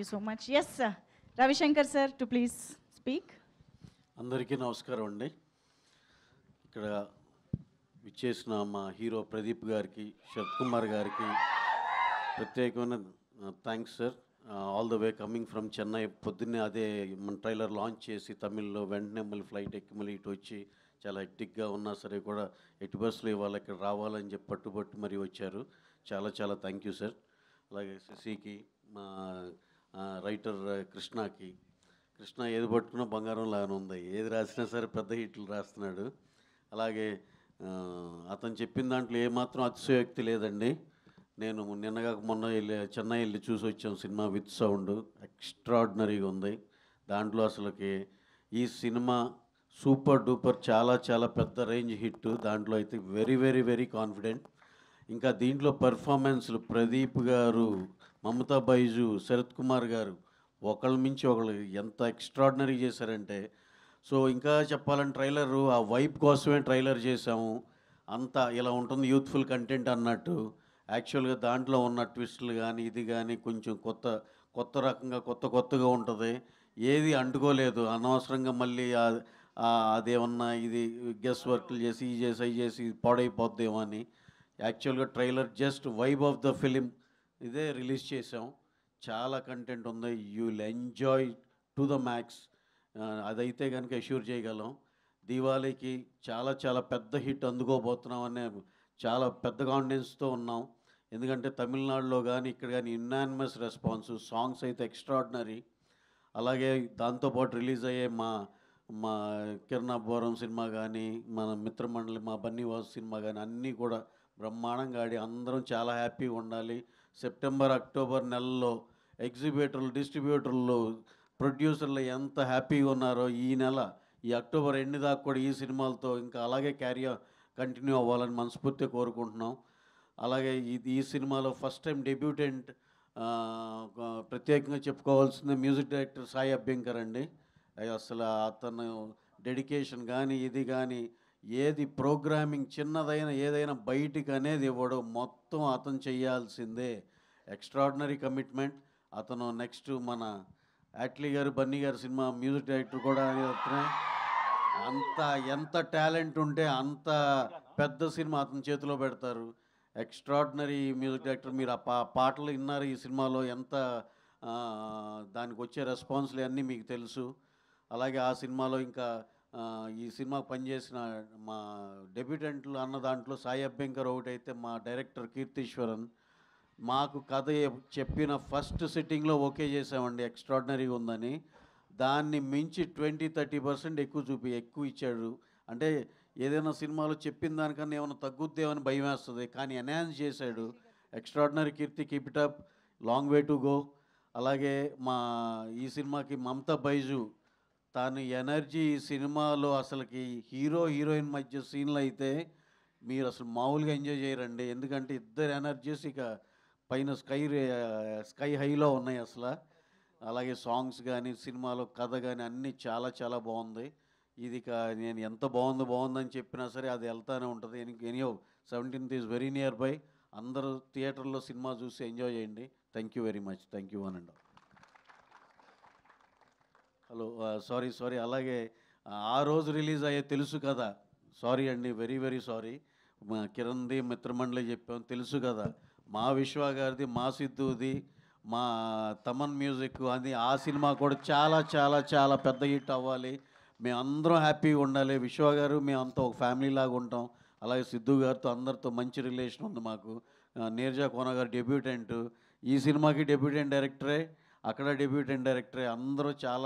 you so much. Yes, sir. Ravishankar sir, to please speak. అందరికీ నమస్కారం అండి. ఇక్కడ విచ్చేసిన మా హీరో ప్రదీప్ గారికి, శరత్ కుమార్ గారికి ప్రత్యేకమైన thanks sir. All the way coming from Chennai. పొద్దున్నే అదే మన ట్రైలర్ లాంచ్ చేసి తమిళ్లో వెంటనే మళ్ళీ ఫ్లైట్ ఎక్కి మళ్ళీ ఇటు వచ్చి చాలా హెక్టిక్గా ఉన్నా సరే కూడా ఎటు బస్సులో ఇవాళ ఇక్కడ రావాలని చెప్పి పట్టుబట్టి మరీ వచ్చారు. చాలా చాలా థ్యాంక్ యూ సార్. అలాగే శశికి, మా రైటర్ కృష్ణకి. కృష్ణ ఏది పట్టుకున్నా బంగారం లాగానే ఉంది, ఏది రాసినా సరే పెద్ద హిట్లు రాస్తున్నాడు. అలాగే అతను చెప్పిన దాంట్లో ఏమాత్రం అతిశయోక్తి లేదండి. నేను నిన్నగా మొన్న చెన్నై వెళ్ళి చూసి వచ్చాం సినిమా విత్ సౌండ్. ఎక్స్ట్రాడినరీగా ఉంది. దాంట్లో అసలుకి ఈ సినిమా సూపర్ డూపర్ చాలా చాలా పెద్ద రేంజ్ హిట్. దాంట్లో అయితే వెరీ వెరీ వెరీ కాన్ఫిడెంట్. ఇంకా దీంట్లో పెర్ఫార్మెన్స్లు ప్రదీప్ గారు, మమతా బైజు, శరత్ కుమార్ గారు ఒకళ్ళ మించి ఒకళ్ళు ఎంత ఎక్స్ట్రాడినరీ చేశారంటే, సో ఇంకా చెప్పాలంటే ట్రైలరు ఆ వైబ్ కోసమే ట్రైలర్ చేసాము. అంతా ఇలా ఉంటుంది యూత్ఫుల్ కంటెంట్ అన్నట్టు. యాక్చువల్గా దాంట్లో ఉన్న ట్విస్టులు కానీ ఇది కానీ కొంచెం కొత్త రకంగా కొత్తగా ఉంటుంది. ఏది అంటుకోలేదు. అనవసరంగా మళ్ళీ అదేమన్నా ఇది గెస్ వర్క్లు చేసి అవి చేసి పాడైపోద్దేమో అని. యాక్చువల్గా trailer just vibe of the film ఇదే రిలీజ్ చేసాం. చాలా కంటెంట్ ఉంది. You will enjoy to the max. అదైతే కనుక అష్యూర్ చేయగలం. దీవాళీకి చాలా చాలా పెద్ద హిట్ అందుకోబోతున్నామనే చాలా పెద్ద కాన్ఫిడెన్స్తో ఉన్నాం. ఎందుకంటే తమిళనాడులో కానీ ఇక్కడ కానీ యునానిమస్ రెస్పాన్స్. సాంగ్స్ అయితే ఎక్స్ట్రాడినరీ. అలాగే దాంతోపాటు రిలీజ్ అయ్యే మా కిరణాపురం సినిమా కానీ, మన మిత్రమండలి మా బన్నీవాసు సినిమా కానీ అన్నీ కూడా బ్రహ్మాండంగా ఆడి అందరం చాలా హ్యాపీగా ఉండాలి. సెప్టెంబర్ అక్టోబర్ నెలలో ఎగ్జిబిటర్లు, డిస్ట్రిబ్యూటర్లు, ప్రొడ్యూసర్లు ఎంత హ్యాపీగా ఉన్నారో ఈ అక్టోబర్ ఎండ్ దాకా కూడా ఈ సినిమాలతో ఇంకా అలాగే కంటిన్యూ అవ్వాలని మనస్ఫూర్తిగా కోరుకుంటున్నాం. అలాగే ఈ సినిమాలో ఫస్ట్ టైం డెబ్యూటెంట్ ప్రత్యేకంగా చెప్పుకోవాల్సింది మ్యూజిక్ డైరెక్టర్ సాయి అభ్యంకర్ అండి. అసలు అతను డెడికేషన్ కానీ ఇది కానీ ఏది ప్రోగ్రామింగ్ చిన్నదైనా ఏదైనా బయటికి అనేది ఇవ్వడం మొత్తం అతను చేయాల్సిందే. Extraordinary commitment. అతను నెక్స్ట్ మన యాట్లీ గారు, బన్నీ గారు సినిమా మ్యూజిక్ డైరెక్టర్ కూడా అతనే. ఎంత టాలెంట్ ఉంటే అంత పెద్ద సినిమా అతని చేతిలో పెడతారు. Extraordinary music director. మీరు ఆ పాటలు విన్నారు ఈ సినిమాలో. ఎంత దానికి వచ్చే రెస్పాన్స్లు అన్నీ మీకు తెలుసు. అలాగే ఆ సినిమాలో ఇంకా ఈ సినిమా పనిచేసిన మా డెబ్యూటెంట్లు అన్న దాంట్లో సాయి అభ్యంకర్ ఒకటైతే మా డైరెక్టర్ కీర్తీశ్వరన్. మాకు కథ చెప్పిన ఫస్ట్ సిట్టింగ్లో ఓకే చేసామండి, ఎక్స్ట్రాడినరీగా ఉందని. దాన్ని మించి 20-30% ఎక్కువ ఇచ్చాడు. అంటే ఏదైనా సినిమాలో చెప్పిన దానికన్నా ఏమైనా తగ్గుద్దేమని భయం వేస్తుంది, కానీ ఎన్హాన్స్ చేశాడు. Extraordinary Keerthi, keep it up, long way to go. అలాగే ఈ సినిమాకి మమతా బైజు తను ఎనర్జీ ఈ సినిమాలో అసలుకి హీరో హీరోయిన్ మధ్య సీన్లు అయితే మీరు అసలు మామూలుగా ఎంజాయ్ చేయరండి. ఎందుకంటే ఇద్దరు ఎనర్జీస్ ఇక పైన స్కై హైలో ఉన్నాయి అసలు. అలాగే సాంగ్స్ కానీ సినిమాలో కథ కానీ అన్నీ చాలా చాలా బాగుంది. ఇది నేను ఎంత బాగుందని చెప్పినా సరే అది వెళ్తానే ఉంటుంది. Anyhow 17th is very near by. అందరూ థియేటర్లో సినిమా చూసి ఎంజాయ్ చేయండి. Thank you very much. Thank you one and all. Hello, sorry. అలాగే ఆ రోజు రిలీజ్ అయ్యే తెలుసు కదా, సారీ అండి, వెరీ వెరీ సారీ. మా కిరణ్ది, మిత్రమండలి చెప్పాం, తెలుసు కదా. మా విశ్వ గారిది, మా సిద్ధుది, మా తమన్ మ్యూజిక్ అది ఆ సినిమా కూడా చాలా చాలా చాలా పెద్ద హిట్ అవ్వాలి. మేమందరం హ్యాపీగా ఉండాలి. విశ్వ గారు మేమంతా ఒక ఫ్యామిలీ లాగా ఉంటాం. అలాగే సిద్ధు గారితో అందరితో మంచి రిలేషన్ ఉంది మాకు. నీరజా కోన గారు డెబ్యూటెంట్. ఈ సినిమాకి డెబ్యూటెంట్ డైరెక్టరే, అక్కడ డెబ్యూటెంట్ డైరెక్టరే. అందరూ చాలా